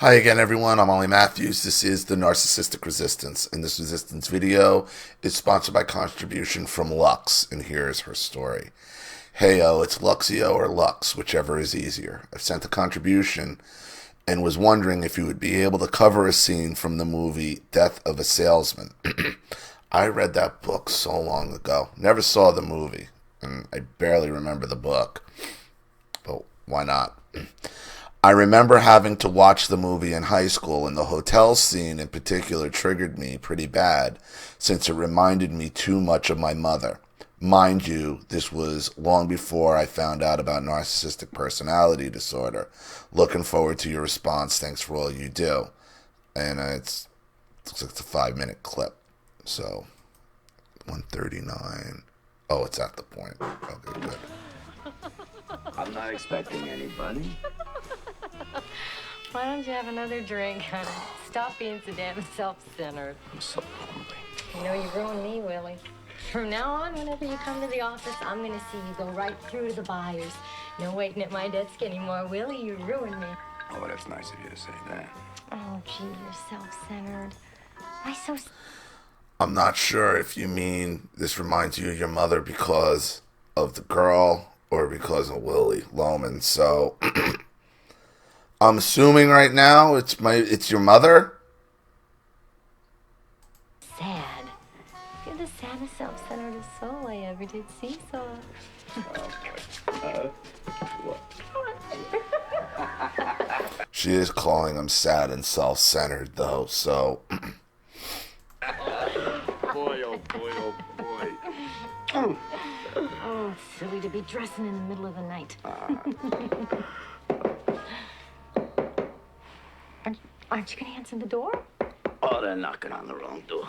Hi again, everyone. I'm Ollie Matthews. This is the Narcissistic Resistance, and this resistance video is sponsored by contribution from Lux, and here's her story. Heyo, it's Luxio or Lux, whichever is easier. I've sent a contribution and was wondering if you would be able to cover a scene from the movie Death of a Salesman. I read that book so long ago. Never saw the movie, and I barely remember the book. But why not? I remember having to watch the movie in high school, and the hotel scene in particular triggered me pretty bad, since it reminded me too much of my mother. Mind you, this was long before I found out about narcissistic personality disorder. Looking forward to your response. Thanks for all you do. And it looks like it's a 5-minute clip. So, 139. Oh, it's at the point. Okay, good. I'm not expecting anybody. Why don't you have another drink, honey? Stop being so damn self-centered. I'm so lonely. You know, you ruined me, Willie. From now on, whenever you come to the office, I'm going to see you go right through to the buyers. No waiting at my desk anymore, Willie. You ruined me. Oh, that's nice of you to say that. Oh, gee, you're self-centered. Why so... I'm not sure if you mean this reminds you of your mother because of the girl or because of Willie Loman. So... I'm assuming right now it's your mother. Sad. You're the saddest self-centered soul I ever did see, so... What? She is calling him sad and self-centered, though, so... Boy, oh boy, oh boy. Oh, silly to be dressing in the middle of the night. Aren't you going to answer the door? Oh, they're knocking on the wrong door.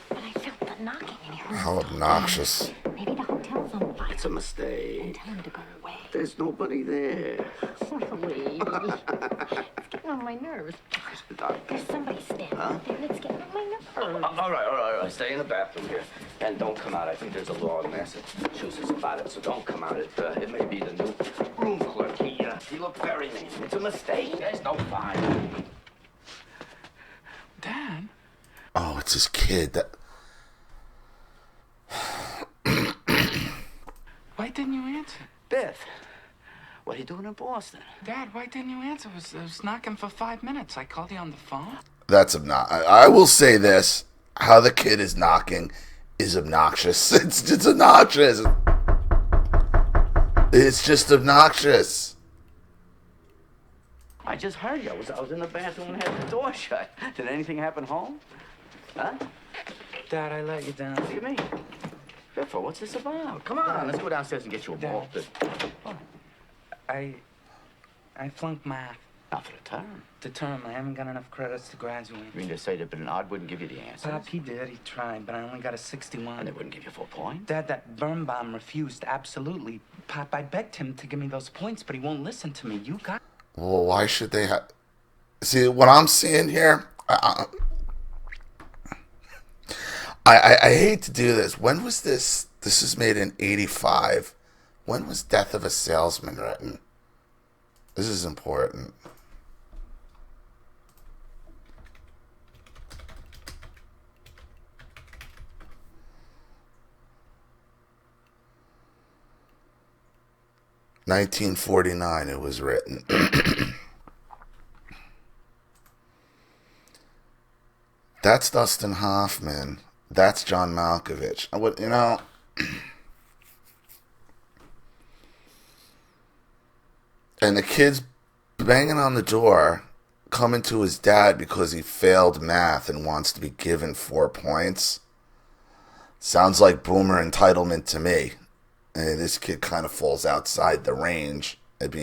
But I felt the knocking in here. How obnoxious. Maybe the hotel's on fire. It's a mistake. Tell him to go away. There's nobody there. Willie. It's getting on my nerves. There's somebody standing there and it's getting on my nerves. All right. Stay in the bathroom here. And don't come out. I think there's a long mess. Chooses about it, so don't come out. It may be the new room clerk. He looked very mean. It's a mistake. There's no fire. Dad? Oh, it's his kid. Why didn't you answer? Beth, what are you doing in Boston? Dad, why didn't you answer? I was knocking for 5 minutes. I called you on the phone. That's obnoxious. I will say this. How the kid is knocking is obnoxious. It's just obnoxious. It's just obnoxious. I just heard you. I was in the bathroom and had the door shut. Did anything happen home? Huh? Dad, I let you down. What do you mean? Biffo, what's this about? Come on, let's go downstairs and get you a ball. I flunked math. Not for the term. The term, I haven't got enough credits to graduate. You mean to say that Bernard wouldn't give you the answers? Pop, he did. He tried, but I only got a And 61. they wouldn't give you 4 points? Dad, that Birnbaum refused, absolutely. Pop, I begged him to give me those points, but he won't listen to me. You got... Well, why should they have... See, what I'm seeing here... I hate to do this. When was this? This is made in 85. When was Death of a Salesman written? This is important. (1949) it was written. That's Dustin Hoffman. That's John Malkovich. And the kid's banging on the door, coming to his dad because he failed math and wants to be given 4 points. Sounds like boomer entitlement to me. And this kid kind of falls outside the range. It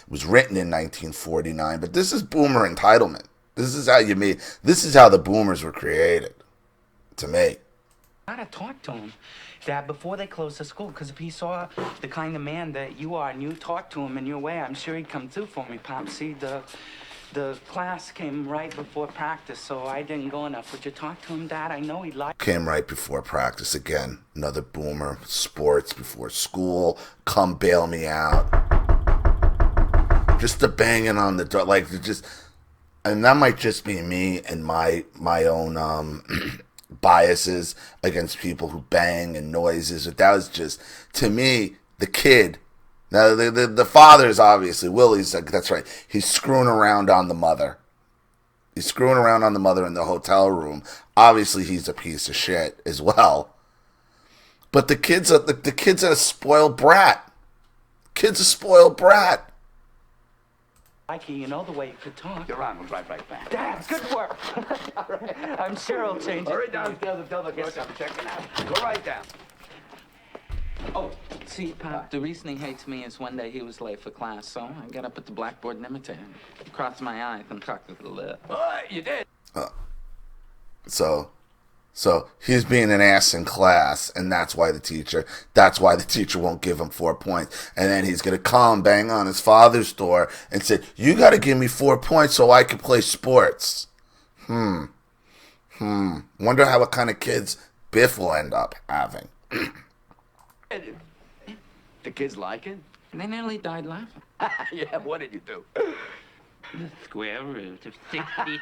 was written in 1949, but this is boomer entitlement. This is how the boomers were created. To me. I gotta talk to him, Dad, before they close the school, because if he saw the kind of man that you are and you talk to him in your way, I'm sure he'd come through for me, Pop. See, the class came right before practice, so I didn't go enough. Would you talk to him, Dad? I know he'd like... Came right before practice again. Another boomer. Sports before school. Come bail me out. Just the banging on the door. Like, just... and that might just be me and my own biases against people who bang and noises, but that was just, to me, the kid. Now, the father's obviously, Willie's, like, that's right, he's screwing around on the mother. He's screwing around on the mother in the hotel room. Obviously, he's a piece of shit as well. But the kid's a spoiled brat. Kid's a spoiled brat. Mikey, you know the way you could talk. You're on. We'll drive right back. Dad, good work. All right. I'm sure I'll change it. Hurry downstairs and tell the clerk I'm checking out. Go right down. Oh, see, Pop, the reason he hates me is one day he was late for class, so I got up at the blackboard and imitated him. Crossed my eyes and cocked the lip. Oh, you did. So he's being an ass in class, and that's why the teacher won't give him 4 points. And then he's gonna come bang on his father's door and say, "You got to give me 4 points so I can play sports." Wonder what kind of kids Biff will end up having. The kids like it? They nearly died laughing. Yeah, what did you do? The square root of 63.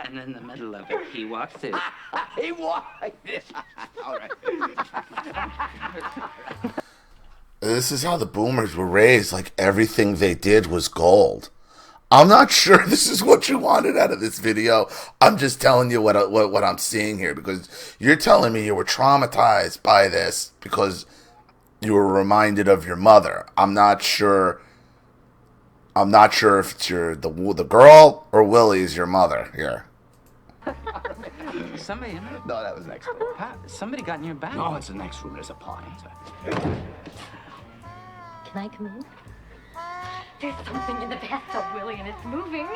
And in the middle of it, he walks in. He walked like this. All right. This is how the boomers were raised. Like, everything they did was gold. I'm not sure this is what you wanted out of this video. I'm just telling you what I'm seeing here, because you're telling me you were traumatized by this because you were reminded of your mother. I'm not sure if it's the girl or Willie's your mother here. Somebody in there? No, that was next door. Somebody got in your back. No, it's the next room. There's a party. Can I come in? There's something in the bathtub, Willie, and it's moving.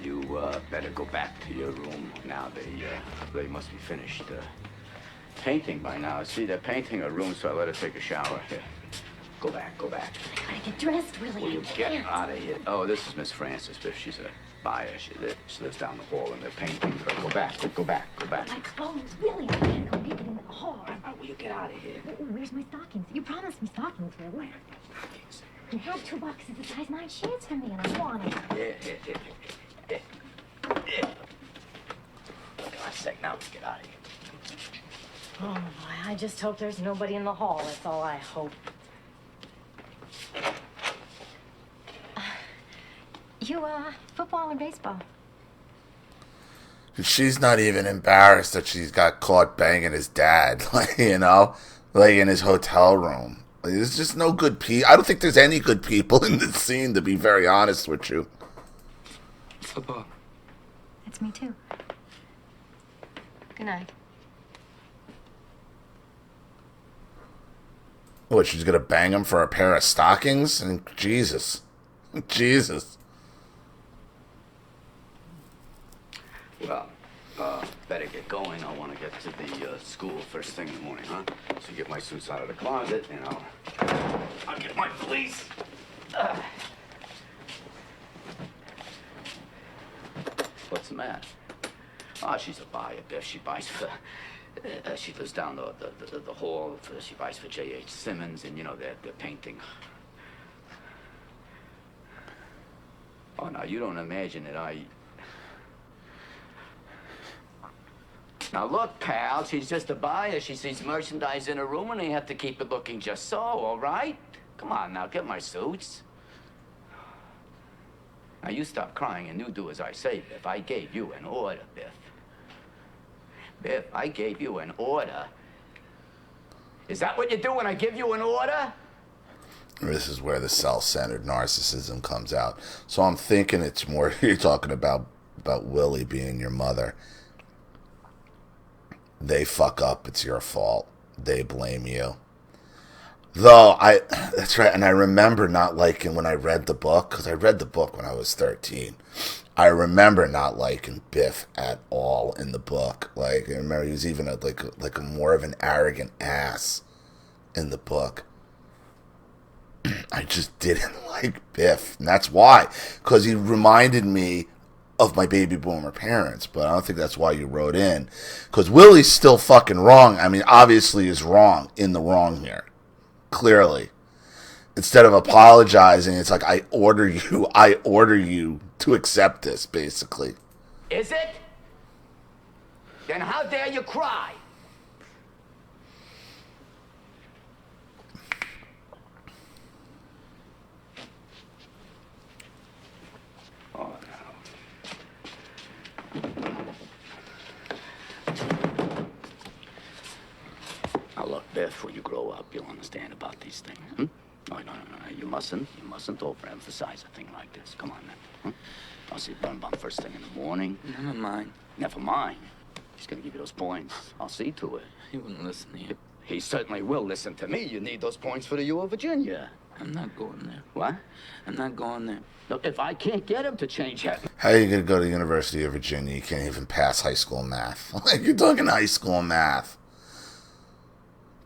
You better go back to your room now. They must be finished painting by now. See, they're painting a room, so I let her take a shower. Here, go back. I gotta get dressed, Willie. Will you I get can't. out of here? Oh, this is Miss Frances. She's a buyer. She lives down the hall, and they're painting. Go back. My clothes, Willie. I can't go naked in the hall. Will you get out of here? Where's my stockings? You promised me stockings, Willie. You had $2 as a size 9 shirts for me, and I wanted them. Yeah. For God's sake, now let's get out of here. Oh, boy, I just hope there's nobody in the hall. That's all I hope. You, football or baseball? She's not even embarrassed that she's got caught banging his dad, like, in his hotel room. Like, there's just no good people. I don't think there's any good people in this scene, to be very honest with you. Football. That's me, too. Good night. What, she's gonna bang him for a pair of stockings? And Jesus. Well, better get going. I want to get to the school first thing in the morning, huh? So get my suits out of the closet, and I'll get my valise. What's the matter? Oh, she's a buyer, Biff. She buys for... she lives down the hall. She buys for J.H. Simmons, and, they're painting. Oh, now, you don't imagine that Now, look, pal, she's just a buyer. She sees merchandise in her room, and they have to keep it looking just so, all right? Come on, now, get my suits. Now, you stop crying, and you do as I say, Biff. I gave you an order, Biff. Biff, I gave you an order. Is that what you do when I give you an order? This is where the self-centered narcissism comes out. So I'm thinking it's more, you're talking about Willie being your mother. They fuck up, it's your fault. They blame you. Though, that's right, and I remember not liking when I read the book, because I read the book when I was 13. I remember not liking Biff at all in the book. Like, I remember he was even like a more of an arrogant ass in the book. I just didn't like Biff. And that's why. Because he reminded me of my baby boomer parents. But I don't think that's why you wrote in. Because Willie's still fucking wrong. I mean, obviously is wrong. In the wrong here. Clearly. Instead of apologizing, it's like, I order you to accept this, basically. Is it? Then how dare you cry? Oh, no. Now look, Biff, when you grow up, you'll understand about these things. Hmm? No, you mustn't overemphasize a thing like this. Come on, then. I'll see Bum first thing in the morning. Never mind. Never mind. He's gonna give you those points. I'll see to it. He wouldn't listen to you. He certainly will listen to me. You need those points for the U of Virginia. I'm not going there. What? I'm not going there. Look, if I can't get him to change that. How are you going to go to the University of Virginia? You can't even pass high school math. Like, you're talking high school math.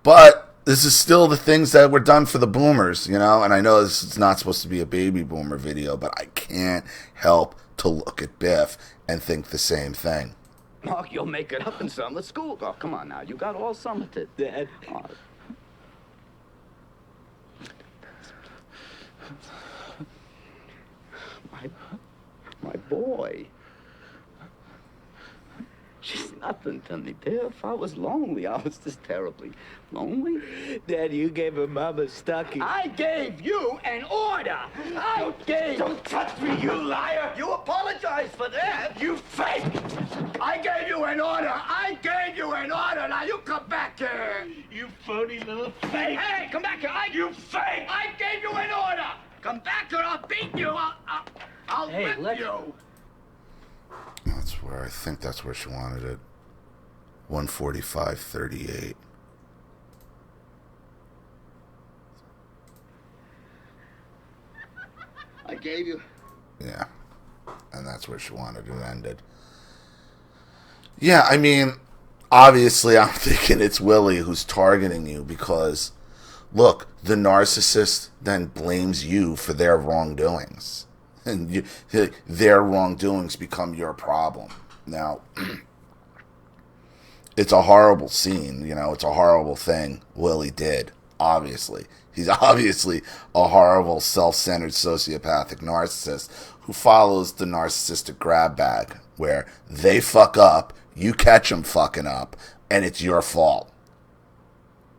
But this is still the things that were done for the boomers, you know? And I know this is not supposed to be a baby boomer video, but I can't help to look at Biff and think the same thing. Mark, you'll make it up in summer school. Oh, come on now. You got all summer to... Dad. Oh. My boy. She's nothing to me, Biff. I was lonely. I was just terribly lonely. Dad, you gave her Mama Stucky. I gave you an order. Don't touch me, you liar. You apologize for that. You fake. I gave you an order. Now you come back here. You phony little fake. Hey, come back here. You fake. I gave you an order. Come back here. I'll beat you. I'll whip you. I think that's where she wanted it. 145.38. I gave you. Yeah. And that's where she wanted it ended. Yeah, I mean, obviously I'm thinking it's Willie who's targeting you because, look, the narcissist then blames you for their wrongdoings. And their wrongdoings become your problem. Now, it's a horrible scene, you know, it's a horrible thing Willie did, obviously. He's obviously a horrible, self-centered, sociopathic narcissist who follows the narcissistic grab bag, where they fuck up, you catch them fucking up, and it's your fault.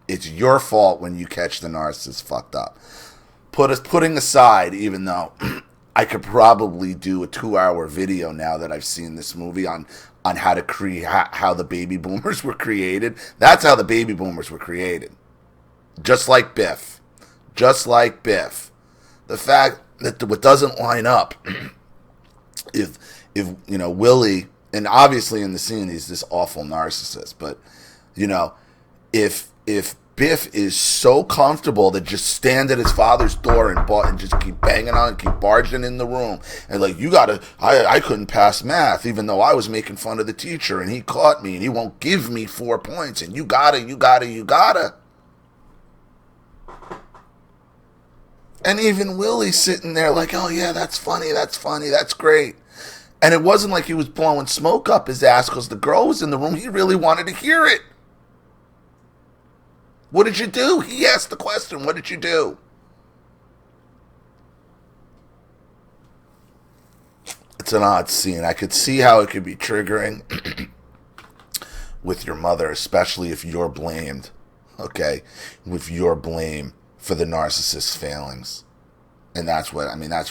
It's your fault when you catch the narcissist fucked up. Putting aside, even though... I could probably do a 2-hour video now that I've seen this movie on how to create how the baby boomers were created. That's how the baby boomers were created. Just like Biff. The fact that what doesn't line up, if you know, Willie, and obviously in the scene he's this awful narcissist, but you know, if Biff is so comfortable to just stand at his father's door and just keep banging on and keep barging in the room. And like, I couldn't pass math even though I was making fun of the teacher and he caught me and he won't give me 4 points and you gotta. And even Willie's sitting there like, oh yeah, that's funny, that's great. And it wasn't like he was blowing smoke up his ass because the girl was in the room. He really wanted to hear it. What did you do? He asked the question, what did you do? It's an odd scene. I could see how it could be triggering with your mother, especially if you're blamed, okay? With your blame for the narcissist's failings. And that's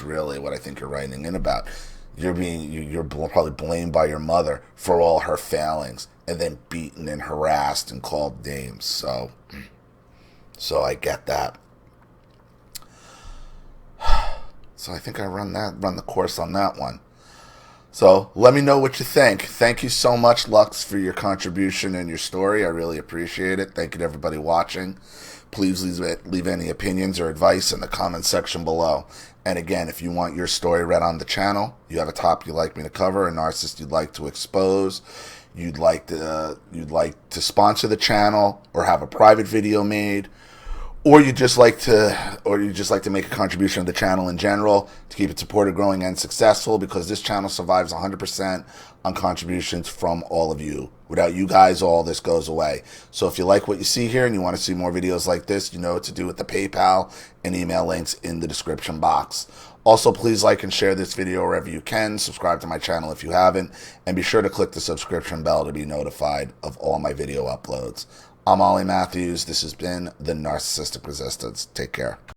really what I think you're writing in about. You're probably blamed by your mother for all her failings and then beaten and harassed and called names. So I get that. So I think I run the course on that one. So let me know what you think. Thank you so much, Lux, for your contribution and your story. I really appreciate it. Thank you to everybody watching. Please leave any opinions or advice in the comment section below. And again, if you want your story read on the channel, you have a topic you'd like me to cover, a narcissist you'd like to expose, you'd like to sponsor the channel or have a private video made, or you just like to make a contribution to the channel in general to keep it supported, growing, and successful, because this channel survives 100% on contributions from all of you. Without you guys, all this goes away. So if you like what you see here and you want to see more videos like this, you know what to do with the PayPal and email links in the description box. Also, please like and share this video wherever you can. Subscribe to my channel if you haven't, and be sure to click the subscription bell to be notified of all my video uploads. I'm Ollie Matthews. This has been the Narcissistic Resistance. Take care.